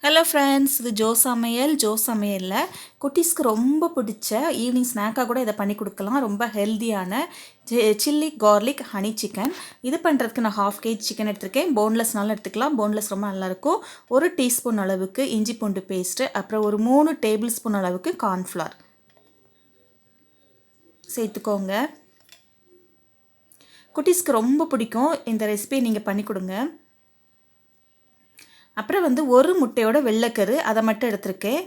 Hello friends, இது Joe சமையலில் குட்டீஸ்க்கு ரொம்ப பிடிச்ச ஈவினிங் ஸ்நாக்காக கூட இதை பண்ணி கொடுக்கலாம். ரொம்ப ஹெல்த்தியான சில்லி கார்லிக் ஹனி சிக்கன். இது பண்ணுறதுக்கு நான் 1/2 kg சிக்கன் எடுத்திருக்கேன். போன்லெஸ்னாலும் எடுத்துக்கலாம், போன்லெஸ் ரொம்ப நல்லாயிருக்கும். 1 டீஸ்பூன் அளவுக்கு இஞ்சி பூண்டு பேஸ்ட்டு, அப்புறம் ஒரு 3 டேபிள் ஸ்பூன் அளவுக்கு கார்ன்ஃப்ளவர் சேர்த்துக்கோங்க. குட்டீஸ்க்கு ரொம்ப பிடிக்கும். இந்த ரெசிபியை நீங்கள் பண்ணி கொடுங்க. அப்புறம் ஒரு முட்டையோட வெள்ளைக்கரு அதை மட்டும் எடுத்திருக்கேன்.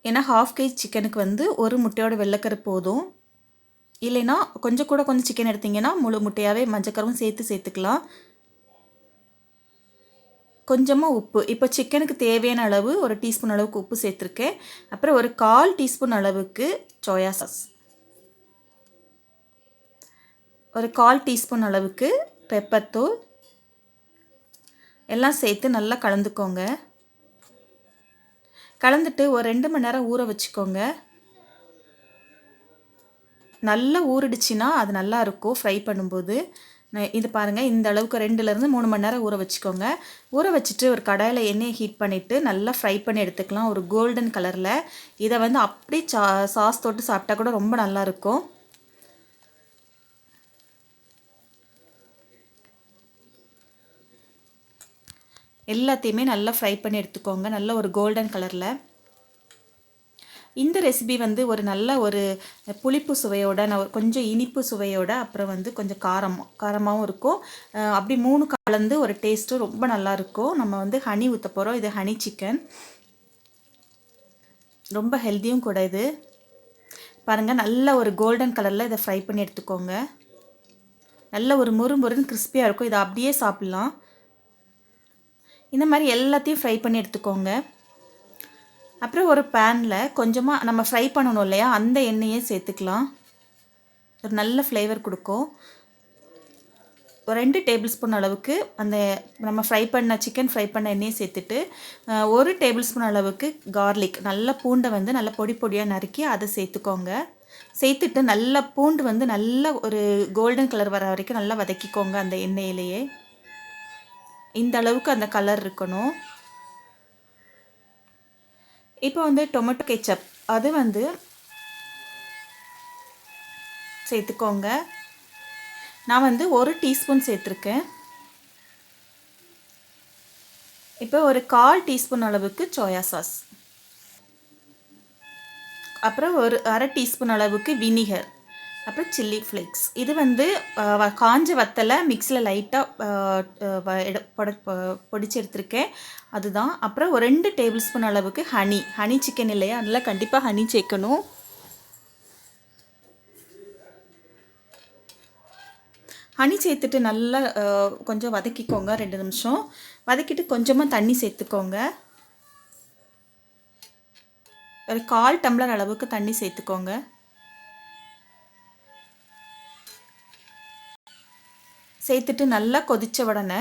ஏன்னா 1/2 kg சிக்கனுக்கு ஒரு முட்டையோட வெள்ளைக்கரு போதும். இல்லைன்னா கொஞ்சம் சிக்கன் எடுத்திங்கன்னா முழு முட்டையாகவே மஞ்சக்கருவும் சேர்த்துக்கலாம். கொஞ்சமாக உப்பு, இப்போ சிக்கனுக்கு தேவையான அளவு 1 டீஸ்பூன் அளவுக்கு உப்பு சேர்த்துருக்கேன். அப்புறம் ஒரு 1/4 டீஸ்பூன் அளவுக்கு சோயா சாஸ், ஒரு 1/4 டீஸ்பூன் அளவுக்கு பெப்பர் தூள் எல்லாம் சேர்த்து நல்லா கலந்துக்கோங்க. கலந்துட்டு ஒரு 2 மணி நேரம் ஊற வச்சுக்கோங்க. நல்லா ஊறிடுச்சுன்னா அது நல்லா இருக்கும் ஃப்ரை பண்ணும்போது. இது பாருங்கள், இந்த அளவுக்கு 2லேருந்து 3 மணி நேரம் ஊற வச்சுக்கோங்க. ஊற வச்சுட்டு ஒரு கடாயில் எண்ணெயை ஹீட் பண்ணிவிட்டு நல்லா ஃப்ரை பண்ணி எடுத்துக்கலாம் ஒரு கோல்டன் கலரில். இதை அப்படியே சாஸ் தொட்டு சாப்பிட்டா கூட ரொம்ப நல்லாயிருக்கும். எல்லாத்தையுமே நல்லா ஃப்ரை பண்ணி எடுத்துக்கோங்க, நல்ல ஒரு கோல்டன் கலரில். இந்த ரெசிபி ஒரு நல்ல ஒரு புளிப்பு சுவையோட, கொஞ்சம் இனிப்பு சுவையோட, அப்புறம் கொஞ்சம் காரமாகவும் இருக்கும். அப்படி 3 கலந்து ஒரு டேஸ்ட்டும் ரொம்ப நல்லாயிருக்கும். நம்ம ஹனி ஊற்ற போகிறோம். இது ஹனி சிக்கன், ரொம்ப ஹெல்த்தியும் கூட. இது பாருங்கள், நல்ல ஒரு கோல்டன் கலரில் இதை ஃப்ரை பண்ணி எடுத்துக்கோங்க. நல்ல ஒரு முறுமுறுன்னு கிறிஸ்பியாக இருக்கும். இதை அப்படியே சாப்பிட்லாம். இந்த மாதிரி எல்லாத்தையும் ஃப்ரை பண்ணி எடுத்துக்கோங்க. அப்புறம் ஒரு பேனில் கொஞ்சமாக நம்ம ஃப்ரை பண்ணணும் இல்லையா, அந்த எண்ணெயே சேர்த்துக்கலாம். ஒரு நல்ல ஃப்ளேவர் கொடுக்கும். ஒரு 2 டேபிள் ஸ்பூன் அளவுக்கு அந்த நம்ம சிக்கன் ஃப்ரை பண்ண எண்ணெயை சேர்த்துட்டு 1 டேபிள் ஸ்பூன் அளவுக்கு கார்லிக், நல்ல பூண்டை நல்லா பொடி பொடியாக நறுக்கி அதை சேர்த்துக்கோங்க. சேர்த்துட்டு நல்லா பூண்டு நல்ல ஒரு கோல்டன் கலர் வர வரைக்கும் நல்லா வதக்கிக்கோங்க அந்த எண்ணெயிலேயே. இந்த அளவுக்கு அந்த கலர் இருக்கணும். இப்போ டொமேட்டோ கெச்சப் அது சேர்த்துக்கோங்க. நான் 1 டீஸ்பூன் சேர்த்துருக்கேன். இப்போ ஒரு 1/4 டீஸ்பூன் அளவுக்கு சோயா சாஸ், அப்புறம் ஒரு 1/2 டீஸ்பூன் அளவுக்கு வினிகர், அப்புறம் சில்லி ஃப்ளேக்ஸ். இது காஞ்ச வத்தலை மிக்ஸியில் லைட்டாக பொடிச்சு எடுத்திருக்கேன், அதுதான். அப்புறம் ஒரு 2 டேபிள் ஸ்பூன் அளவுக்கு ஹனி சிக்கன் இல்லையா, அதில் கண்டிப்பாக ஹனி சேர்க்கணும். ஹனி சேர்த்துட்டு நல்லா கொஞ்சம் வதக்கிக்கோங்க, 2 நிமிஷம் வதக்கிட்டு கொஞ்சமாக தண்ணி சேர்த்துக்கோங்க. ஒரு 1/4 டம்ளர் அளவுக்கு தண்ணி சேர்த்துக்கோங்க. சேர்த்துட்டு நல்லா கொதித்த உடனே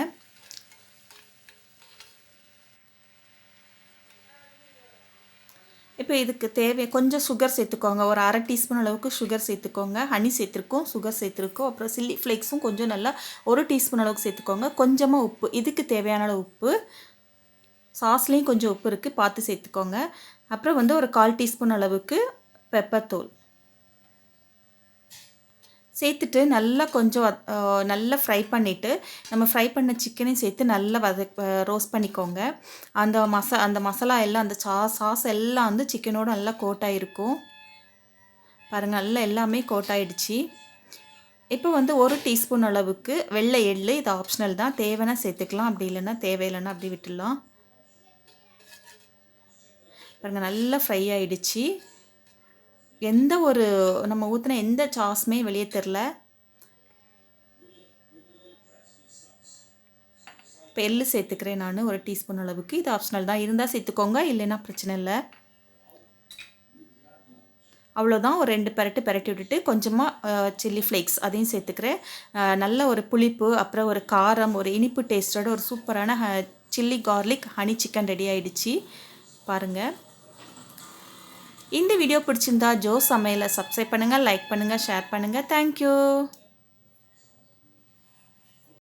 இப்போ இதுக்கு கொஞ்சம் சுகர் சேர்த்துக்கோங்க. ஒரு 1/2 டீஸ்பூன் அளவுக்கு சுகர் சேர்த்துக்கோங்க. ஹனி சேர்த்துருக்கோம், சுகர் சேர்த்துருக்கோம், அப்புறம் சில்லி ஃப்ளேக்ஸும் கொஞ்சம் நல்லா 1 டீஸ்பூன் அளவுக்கு சேர்த்துக்கோங்க. கொஞ்சமாக உப்பு, இதுக்கு தேவையான உப்பு, சாஸ்லேயும் கொஞ்சம் உப்பு இருக்குது, பார்த்து சேர்த்துக்கோங்க. அப்புறம் ஒரு 1/4 டீஸ்பூன் அளவுக்கு பெப்பர் தூள் சேர்த்துட்டு நல்லா கொஞ்சம் நல்லா ஃப்ரை பண்ணிவிட்டு நம்ம ஃப்ரை பண்ண சிக்கனையும் சேர்த்து நல்லா ரோஸ்ட் பண்ணிக்கோங்க. அந்த மசாலா எல்லாம், அந்த சாஸ் எல்லாம் சிக்கனோடு நல்லா கோட் ஆகிருக்கும். பாருங்கள், நல்லா எல்லாமே கோட் ஆகிடுச்சு. இப்போ 1 டீஸ்பூன் அளவுக்கு வெள்ளை எள்ளு, இது ஆப்ஷனல் தான், தேவைன்னா சேர்த்துக்கலாம், அப்படி இல்லைன்னா தேவையில்லைன்னா அப்படி விட்டுடலாம். பாருங்கள், நல்லா ஃப்ரை ஆகிடுச்சு. எந்த ஒரு நம்ம ஊற்றின எந்த சாஸுமே வெளியே தெரில. இப்போ எள்ளு சேர்த்துக்கிறேன் நான் 1 டீஸ்பூன் அளவுக்கு, இது ஆப்ஷனல் தான், இருந்தால் சேர்த்துக்கோங்க, இல்லைன்னா பிரச்சனை இல்லை. அவ்வளோதான். ஒரு 2 பெரட்டி விட்டுட்டு கொஞ்சமாக சில்லி ஃப்ளேக்ஸ் அதையும் சேர்த்துக்கிறேன். நல்ல ஒரு புளிப்பு, அப்புறம் ஒரு காரம், ஒரு இனிப்பு டேஸ்ட்டோட ஒரு சூப்பரான chilli garlic honey chicken ready ஆகிடுச்சு. பாருங்கள், இந்த வீடியோ பிடிச்சிருந்தா ஜோ சமையலை சப்ஸ்கிரைப் பண்ணுங்கள், லைக் பண்ணுங்கள், ஷேர் பண்ணுங்கள். தேங்க்யூ.